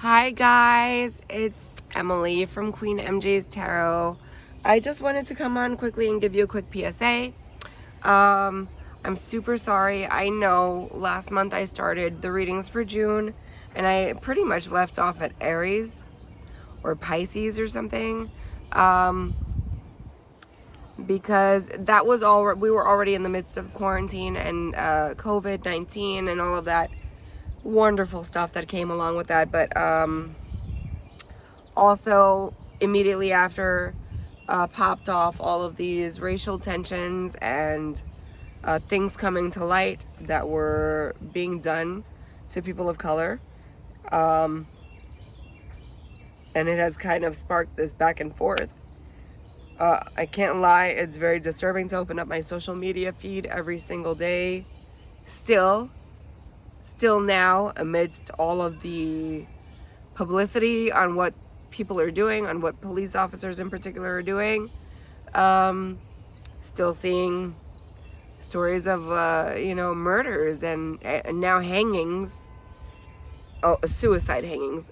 Hi guys, it's Emily from Queen MJ's Tarot. I just wanted to come on quickly and give you a quick PSA. I'm super sorry. I know last month I started the readings for June and I pretty much left off at Aries or Pisces or something. Because that was all, we were already in the midst of quarantine and COVID-19 and all of that wonderful stuff that came along with that. But also immediately after popped off all of these racial tensions and things coming to light that were being done to people of color. And it has kind of sparked this back and forth. I can't lie, it's very disturbing to open up my social media feed every single day. Still now, amidst all of the publicity on what people are doing, on what police officers in particular are doing, still seeing stories of murders and now hangings. Oh, suicide hangings.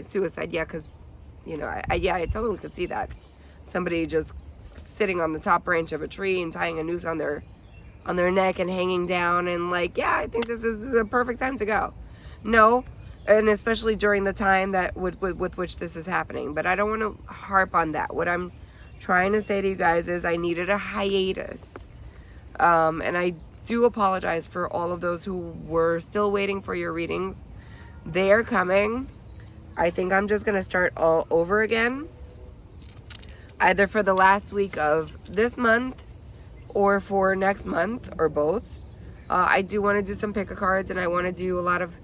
Suicide. Yeah, because I totally could see that. Somebody just sitting on the top branch of a tree and tying a noose on their neck and hanging down, and I think this is the perfect time to go. No, and especially during the time that with which this is happening. But I don't want to harp on that. What I'm trying to say to you guys is I needed a hiatus. And I do apologize for all of those who were still waiting for your readings. They are coming. I think I'm just going to start all over again, either for the last week of this month or for next month, or both. I do want to do some pick a cards, and I want to do a lot of,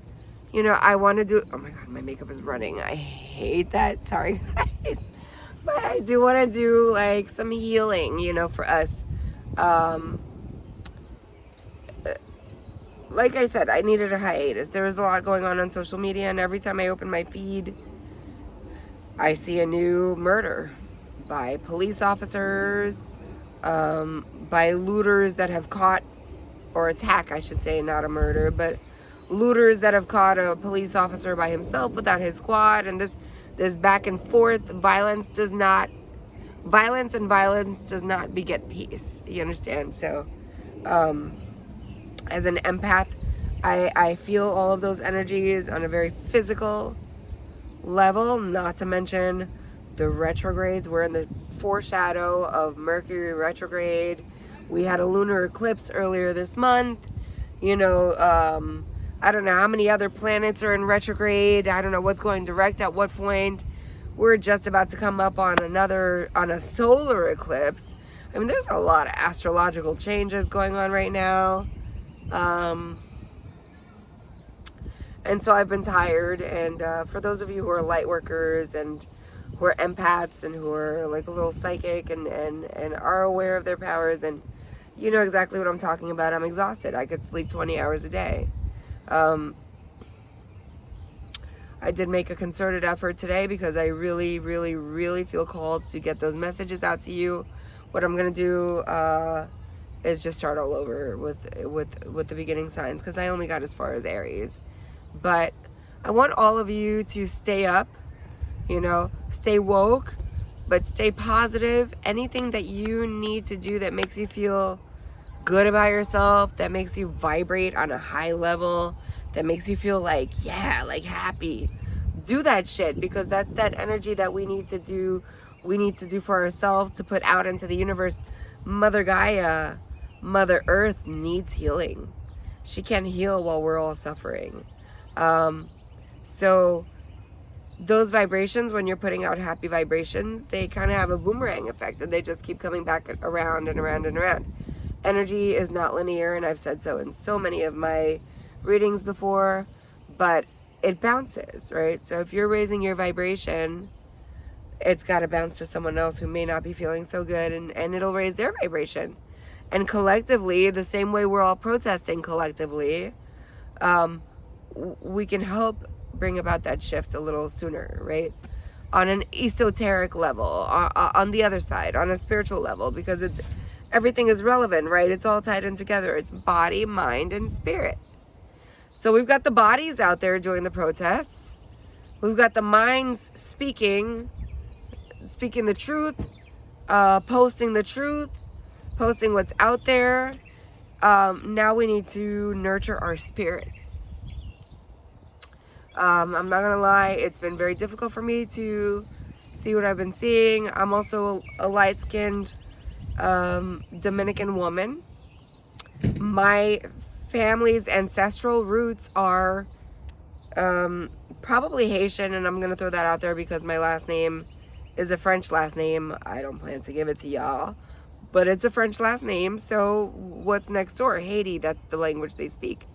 I want to do, oh my God, my makeup is running. I hate that. Sorry, guys. But I do want to do like some healing, for us. Like I said, I needed a hiatus. There was a lot going on social media, and every time I open my feed, I see a new murder by police officers, by looters that have caught, or attack, I should say, not a murder, but looters that have caught a police officer by himself without his squad. And this back and forth violence and violence does not beget peace. You understand? So, as an empath, I feel all of those energies on a very physical level, not to mention the retrogrades. We're in the foreshadow of Mercury retrograde. We had a lunar eclipse earlier this month. I don't know how many other planets are in retrograde. I don't know what's going direct at what point. We're just about to come up on a solar eclipse. I mean, there's a lot of astrological changes going on right now. And so I've been tired, and for those of you who are light workers and who are empaths and who are like a little psychic and are aware of their powers, then you know exactly what I'm talking about. I'm exhausted. I could sleep 20 hours a day. I did make a concerted effort today because I really, really, really feel called to get those messages out to you. What I'm going to do is just start all over with the beginning signs, because I only got as far as Aries. But I want all of you to stay up, stay woke, but stay positive. Anything that you need to do that makes you feel good about yourself, that makes you vibrate on a high level, that makes you feel like happy, do that shit, because that's that energy that we need to do for ourselves, to put out into the universe. Mother Gaia, Mother Earth needs healing. She can't heal while we're all suffering. So those vibrations, when you're putting out happy vibrations, they kind of have a boomerang effect, and they just keep coming back around and around and around. Energy is not linear, and I've said so in so many of my readings before, but it bounces, right? So if you're raising your vibration, it's got to bounce to someone else who may not be feeling so good, and it'll raise their vibration. And collectively, the same way we're all protesting collectively, we can help bring about that shift a little sooner, right? On an esoteric level, on the other side, on a spiritual level, because everything is relevant, right? It's all tied in together. It's body, mind, and spirit. So we've got the bodies out there doing the protests. We've got the minds speaking the truth, posting the truth, posting what's out there. Now we need to nurture our spirits. I'm not gonna lie, it's been very difficult for me to see what I've been seeing. I'm also a light-skinned Dominican woman. My family's ancestral roots are probably Haitian, and I'm gonna throw that out there because my last name is a French last name. I don't plan to give it to y'all, but it's a French last name, so what's next door? Haiti, that's the language they speak.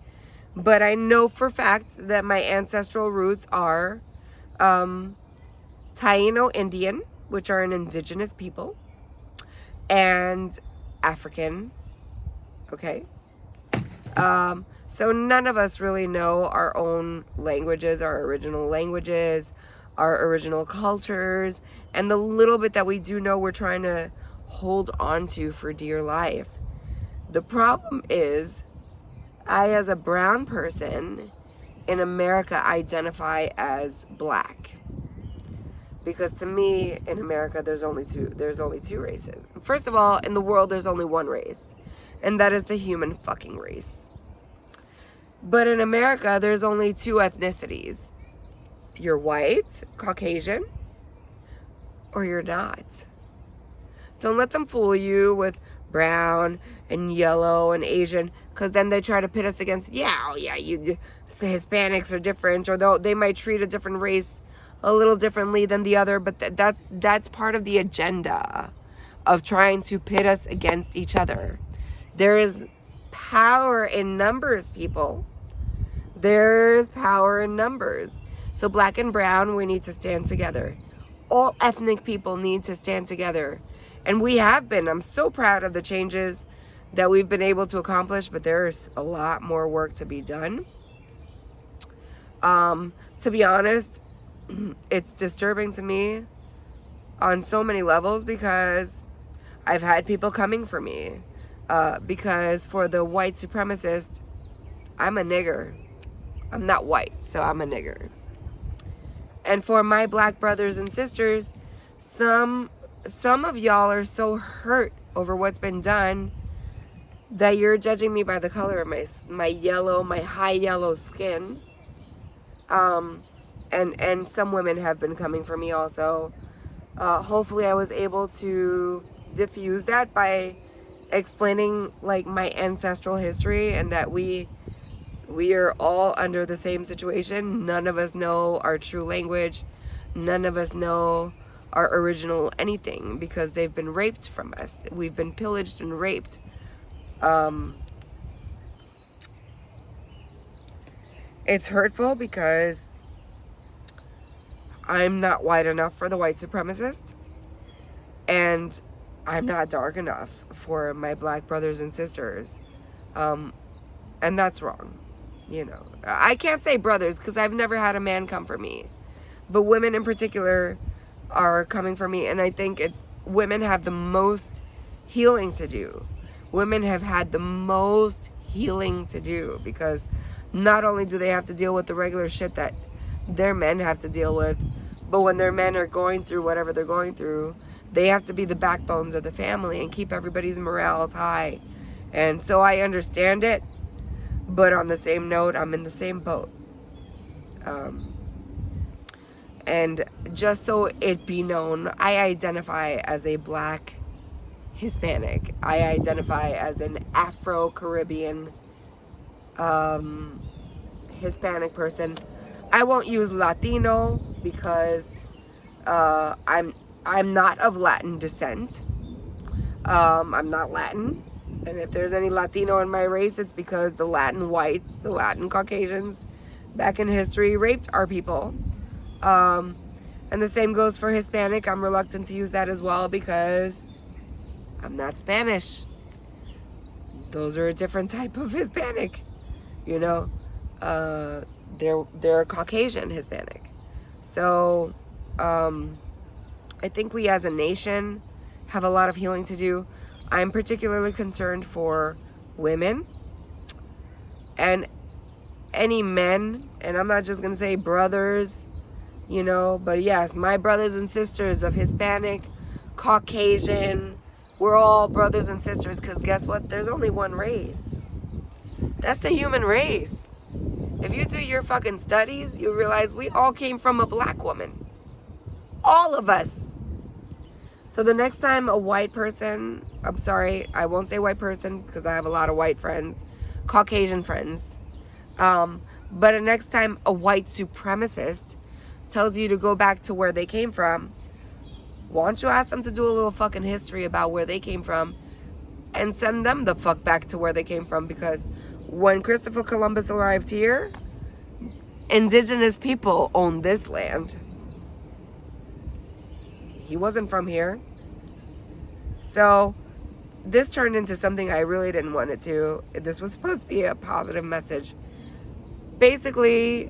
But I know for fact that my ancestral roots are Taino Indian, which are an indigenous people, and African, okay? So none of us really know our own languages, our original languages, our original cultures, and the little bit that we do know, we're trying to hold on to for dear life. The problem is, I, as a brown person in America, identify as black. Because to me, in America, there's only two races. First of all, in the world, there's only one race, and that is the human fucking race. But in America, there's only two ethnicities. You're white, Caucasian, or you're not. Don't let them fool you with brown and yellow and Asian, because then they try to pit us against, the Hispanics are different, or they might treat a different race a little differently than the other, but that's part of the agenda of trying to pit us against each other. There is power in numbers, people. There's power in numbers. So black and brown, we need to stand together. All ethnic people need to stand together. And we have been. I'm so proud of the changes that we've been able to accomplish, but there's a lot more work to be done. To be honest, it's disturbing to me on so many levels, because I've had people coming for me. Because for the white supremacist, I'm a nigger. I'm not white, so I'm a nigger. And for my black brothers and sisters, some of y'all are so hurt over what's been done that you're judging me by the color of my high yellow skin. And some women have been coming for me also. Hopefully I was able to diffuse that by explaining like my ancestral history, and that we are all under the same situation. None of us know our true language. None of us know our original anything, because they've been raped from us. We've been pillaged and raped. It's hurtful because I'm not white enough for the white supremacists, and I'm not dark enough for my black brothers and sisters. And that's wrong. You know, I can't say brothers because I've never had a man come for me, but women in particular are coming for me. And I think women have the most healing to do. Women have had the most healing to do, because not only do they have to deal with the regular shit that their men have to deal with, but when their men are going through whatever they're going through, they have to be the backbones of the family and keep everybody's morales high. And so I understand it. But on the same note, I'm in the same boat. And just so it be known, I identify as a black Hispanic. I identify as an Afro-Caribbean Hispanic person. I won't use Latino because I'm not of Latin descent. I'm not Latin. And if there's any Latino in my race, it's because the Latin whites, the Latin Caucasians, back in history, raped our people. And the same goes for Hispanic. I'm reluctant to use that as well because I'm not Spanish. Those are a different type of Hispanic, you know. They're Caucasian Hispanic. So I think we as a nation have a lot of healing to do. I'm particularly concerned for women and any men, and I'm not just gonna say brothers you know. But yes, my brothers and sisters of Hispanic, Caucasian, we're all brothers and sisters, because guess what? There's only one race. That's the human race. If you do your fucking studies, you realize we all came from a black woman. All of us. So the next time a white person, I'm sorry, I won't say white person because I have a lot of white friends, Caucasian friends. But the next time a white supremacist tells you to go back to where they came from, why don't you ask them to do a little fucking history about where they came from and send them the fuck back to where they came from? Because when Christopher Columbus arrived here, indigenous people owned this land. He wasn't from here. So this turned into something I really didn't want it to. This was supposed to be a positive message. Basically,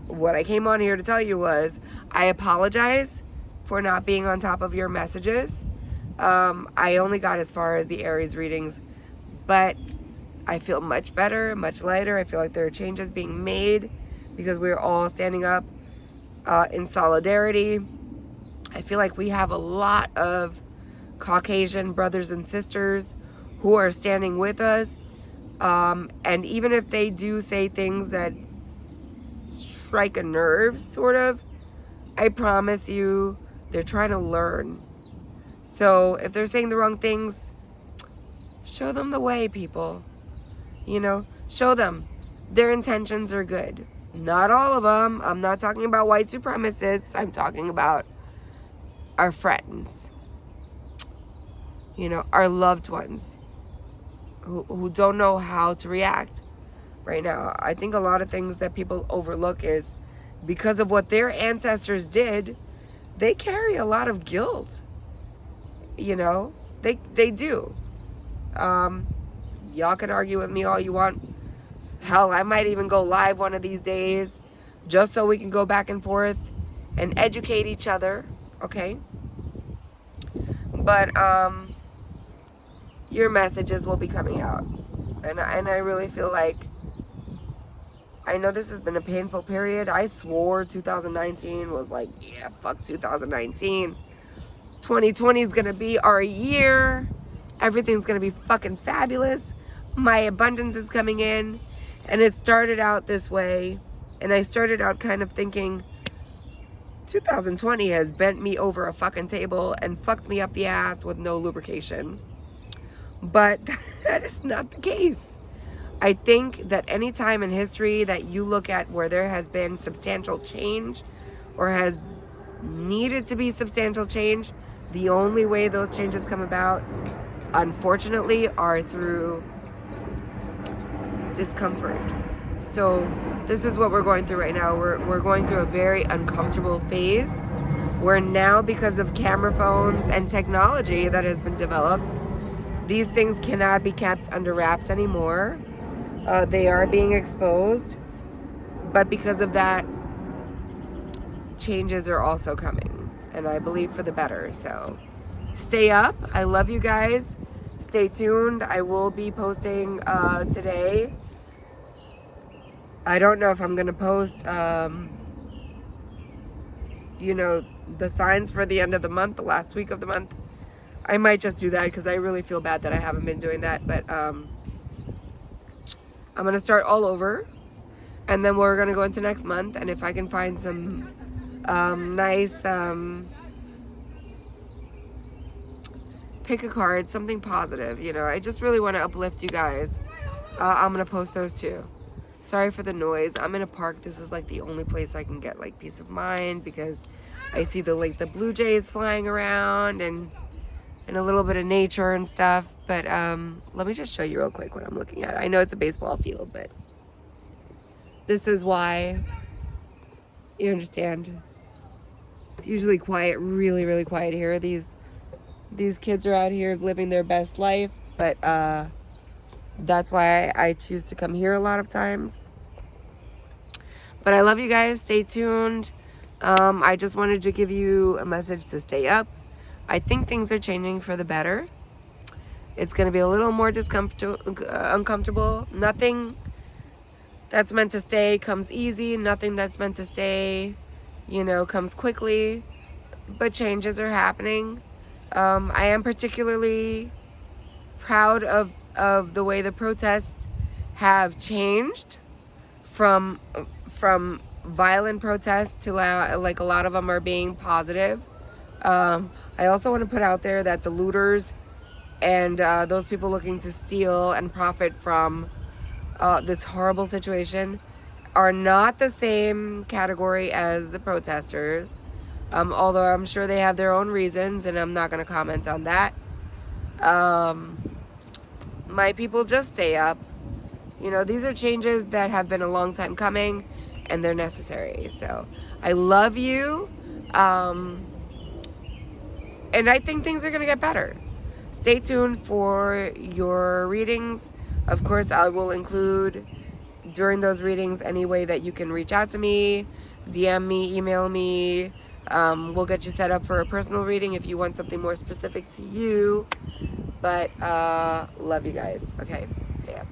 what I came on here to tell you was, I apologize for not being on top of your messages. I only got as far as the Aries readings, but I feel much better, much lighter. I feel like there are changes being made because we're all standing up in solidarity. I feel like we have a lot of Caucasian brothers and sisters who are standing with us. And even if they do say things that strike a nerve, sort of, I promise you, they're trying to learn. So if they're saying the wrong things, show them the way, people. You know, show them their intentions are good. Not all of them. I'm not talking about white supremacists. I'm talking about our friends. You know, our loved ones who don't know how to react right now. I think a lot of things that people overlook is because of what their ancestors did, they carry a lot of guilt. You know, they do. Y'all can argue with me all you want. Hell, I might even go live one of these days just so we can go back and forth and educate each other, okay? But your messages will be coming out. And I really feel like, I know this has been a painful period. I swore 2019 was like, yeah, fuck 2019. 2020 is going to be our year. Everything's going to be fucking fabulous. My abundance is coming in. And it started out this way. And I started out kind of thinking, 2020 has bent me over a fucking table and fucked me up the ass with no lubrication. But that is not the case. I think that any time in history that you look at where there has been substantial change or has needed to be substantial change, the only way those changes come about, unfortunately, are through discomfort. So this is what we're going through right now. We're going through a very uncomfortable phase where now, because of camera phones and technology that has been developed, these things cannot be kept under wraps anymore. They are being exposed, but because of that, changes are also coming, and I believe for the better. So stay up. I love you guys. Stay tuned. I will be posting today. I don't know if I'm gonna post you know, the signs for the end of the month, the last week of the month. I might just do that because I really feel bad that I haven't been doing that. But I'm going to start all over. And then we're going to go into next month. And if I can find some nice pick a card, something positive. You know, I just really want to uplift you guys. I'm going to post those too. Sorry for the noise. I'm in a park. This is like the only place I can get like peace of mind because I see the blue jays flying around and a little bit of nature and stuff. But let me just show you real quick what I'm looking at. I know it's a baseball field, but this is why. You understand? It's usually quiet, really, really quiet here. These kids are out here living their best life, but that's why I choose to come here a lot of times. But I love you guys. Stay tuned. I just wanted to give you a message to stay up. I think things are changing for the better. It's going to be a little more uncomfortable. Nothing that's meant to stay comes easy. Nothing that's meant to stay comes quickly, but changes are happening. I am particularly proud of the way the protests have changed from violent protests to like a lot of them are being positive. I also want to put out there that the looters and those people looking to steal and profit from this horrible situation are not the same category as the protesters. Although I'm sure they have their own reasons, and I'm not going to comment on that. My people, just stay up. These are changes that have been a long time coming, and they're necessary. So I love you. And I think things are going to get better. Stay tuned for your readings. Of course, I will include during those readings any way that you can reach out to me, DM me, email me. We'll get you set up for a personal reading if you want something more specific to you. But love you guys. Okay, stay up.